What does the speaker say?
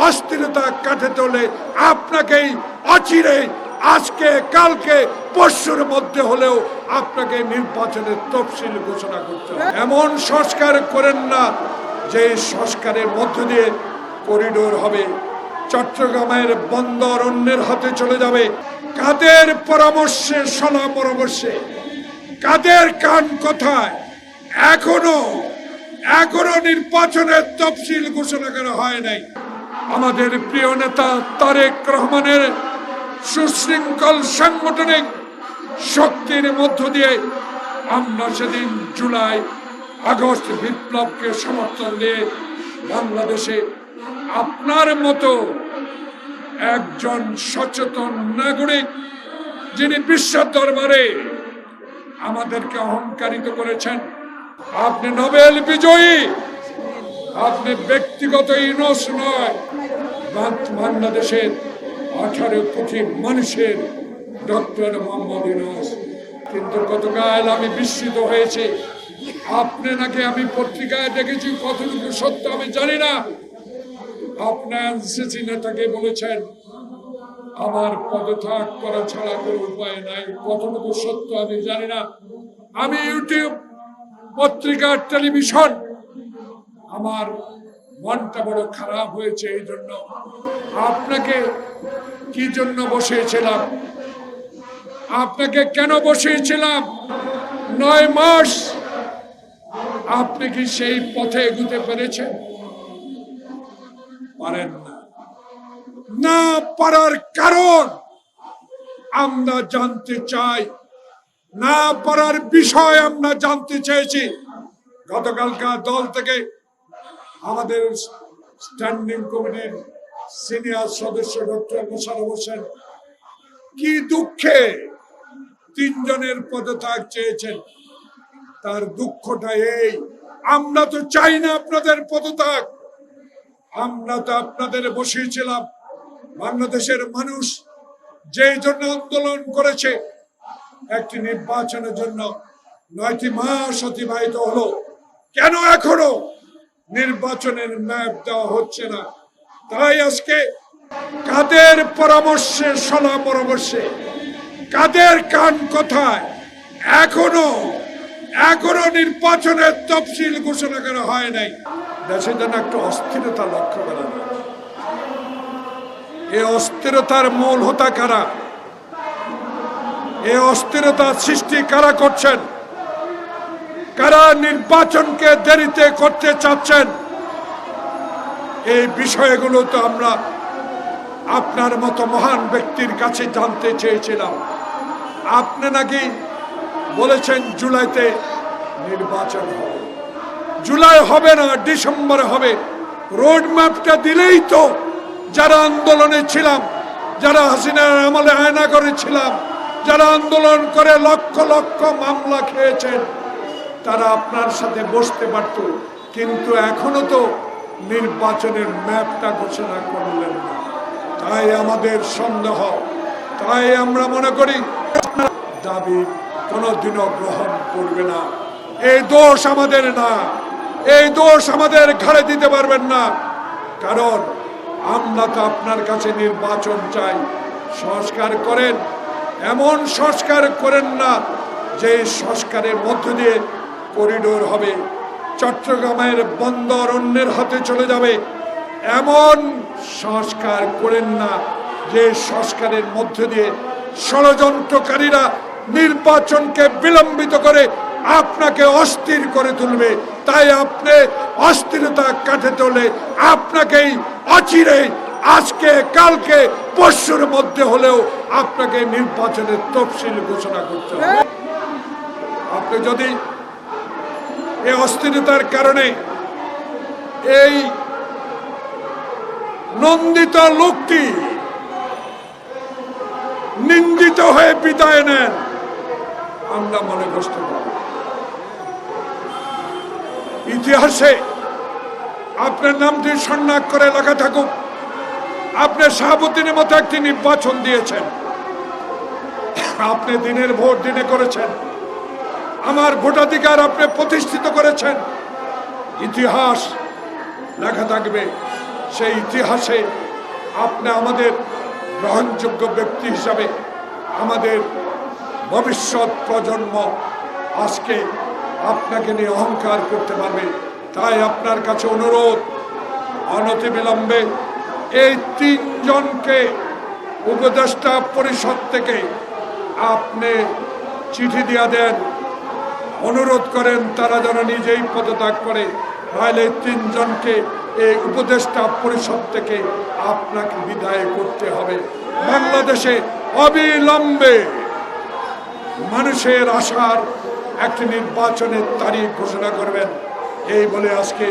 অস্থিরতা কাটাতে হলে আপনাকেই অচিরে আজকে কালকে পরশুর মধ্যে হলেও আপনাকে নির্বাচনের তফসিল ঘোষণা করতে হবে। এমন সংস্কার করেন না যে সংস্কারের মধ্য দিয়ে করিডোর হবে, চট্টগ্রামের বন্দর অন্যের হাতে চলে যাবে। কাদের পরামর্শে, সলা পরামর্শে, কাদের কান কথায় এখনো নির্বাচনের তফসিল ঘোষণা করা হয় নাই। আমাদের প্রিয় নেতা তারেক রহমানের সুশৃঙ্খল সাংগঠনিক শক্তির মধ্য দিয়ে আমরা সেদিন জুলাই আগস্ট বিপ্লবকে সমর্থন দিয়ে বাংলাদেশে আপনার মতো একজন সচেতন নাগরিক, যিনি বিশ্ব দরবারে আমাদেরকে অহংকারিত করেছেন। আপনি নোবেল বিজয়ী, আপনি ব্যক্তিগত ইউনুস নয়, বাংলাদেশের 18 কোটি মানুষের ডক্টর মোহাম্মদ ইউনুস। কিন্তু গতকাল আমি বিস্মিত হয়েছি, আপনি নাকি, আমি পত্রিকায় দেখেছি, কতটুকু সত্য আমি জানি না, আপনার এনসিসি নেতাকে বলেছেন আমার পদত্যাগ করা ছাড়া কোনো উপায় নাই। কতটুকু সত্য আমি জানি না। আমি ইউটিউব, পত্রিকা, টেলিভিশন, আমার মনটা বড় খারাপ হয়েছে। এই জন্য আপনাকে কি জন্য বসিয়েছিলাম, আপনাকে কেন বসিয়েছিলাম? 9 মাস আপনি কি সেই পথে এগুতে পেরেছেন? পারেন না। না পারার কারণ আমরা জানতে চাই, না পারার বিষয় আমরা জানতে চেয়েছি। গতকালকার দল থেকে আমাদের স্ট্যান্ডিং কমিটির সিনিয়র সদস্য ডক্টর মোশাররফ হোসেন কি দুঃখে 3 জনের পদত্যাগ চেয়েছেন। তার দুঃখটা এই, আমরা তো চাই না আপনাদের পদত্যাগ, আমরা তো আপনাদের বসিয়েছিলাম। বাংলাদেশের মানুষ যেই জন্য আন্দোলন করেছে, একটি নির্বাচনের জন্য 9টি মাস অতিবাহিত হলো, কেন এখনো নির্বাচনের ম্যাপ দেওয়া হচ্ছে না? তাই আজকে কাদের পরামর্শে, সলা পরামর্শে, কাদের কান কথায় এখনো নির্বাচনের তফসিল ঘোষণা করা হয় নাই। দেশের জন্য একটু অস্থিরতা লক্ষ্য করা যায়। এই অস্থিরতার মূল হোতা কারা? এই অস্থিরতা সৃষ্টি কারা করছেন? কারা নির্বাচনকে দেরিতে করতে চাচ্ছেন? এই বিষয়গুলো তো আমরা আপনার মতো মহান ব্যক্তির কাছে জানতে চেয়েছিলাম। আপনি নাকি বলেছেন জুলাইতে নির্বাচন হবে। জুলাই হবে না, ডিসেম্বরে হবে। রোড ম্যাপটা দিলেই তো যারা আন্দোলনে ছিলাম, যারা হাসিনার আমলে আয়না করেছিলাম, যারা আন্দোলন করে লক্ষ লক্ষ মামলা খেয়েছেন, তারা আপনার সাথে বসতে পারত। কিন্তু এখনো তো নির্বাচনের ম্যাপটা ঘোষণা করলেন না। তাই আমাদের সন্দেহ, তাই আমরা মনে করি দাবি কোনোদিনও গ্রহণ করবে না। এই দোষ আমাদের না, এই দোষ আমাদের ঘাড়ে দিতে পারবেন না। কারণ আমরা তো আপনার কাছে নির্বাচন চাই। সংস্কার করেন, এমন সংস্কার করেন না যে সংস্কারের মধ্য দিয়ে করিডোর হবে, চট্টগ্রামের বন্দর অন্যের হাতে চলে যাবে। এমন সংস্কার করেন না যে সংস্কারের মধ্য দিয়ে ষড়যন্ত্রকারীরা নির্বাচনকে বিলম্বিত করে আপনাকে অস্থির করে তুলবে। তাই আপনি অস্থিরতা কাটাতে হলে আপনাকেই অচিরে আজকে কালকে পরশুর মধ্যে হলেও আপনাকে নির্বাচনের তফসিল ঘোষণা করতে হবে। আপনি যদি এই অস্থিরতার কারণে এই নন্দিত লোকটি নিন্দিত হয়ে বিদায় নেন, আমরা মনে কষ্ট পাব। ইতিহাসে আপনার নামটি স্বর্ণাক্ষরে লেখা থাকুক। আপনি শাহাবুদ্দিনের মতো একটি নির্বাচন দিয়েছেন, আপনি দিনের ভোট দিনে করেছেন, আমার ভোটাধিকার আপনি প্রতিষ্ঠিত করেছেন। ইতিহাস লেখা থাকবে সেই ইতিহাসে আপনি আমাদের গ্রহণযোগ্য ব্যক্তি হিসাবে আমাদের ভবিষ্যৎ প্রজন্ম আজকে আপনাকে নিয়ে অহংকার করতে পারবে। তাই আপনার কাছে অনুরোধ, অনতিবিলম্বে এই তিনজনকে উপদেষ্টা পরিষদ থেকে আপনি চিঠি দিয়া দেন, অনুরোধ করেন তারা যেন নিজেই পদত্যাগ করে, নাহলে তিনজনকে এই উপদেষ্টা পরিষদ থেকে আপনাকে বিদায় করতে হবে। বাংলাদেশে অবিলম্বে মানুষের আশার একটি নির্বাচনের তারিখ ঘোষণা করবেন, এই বলে আজকে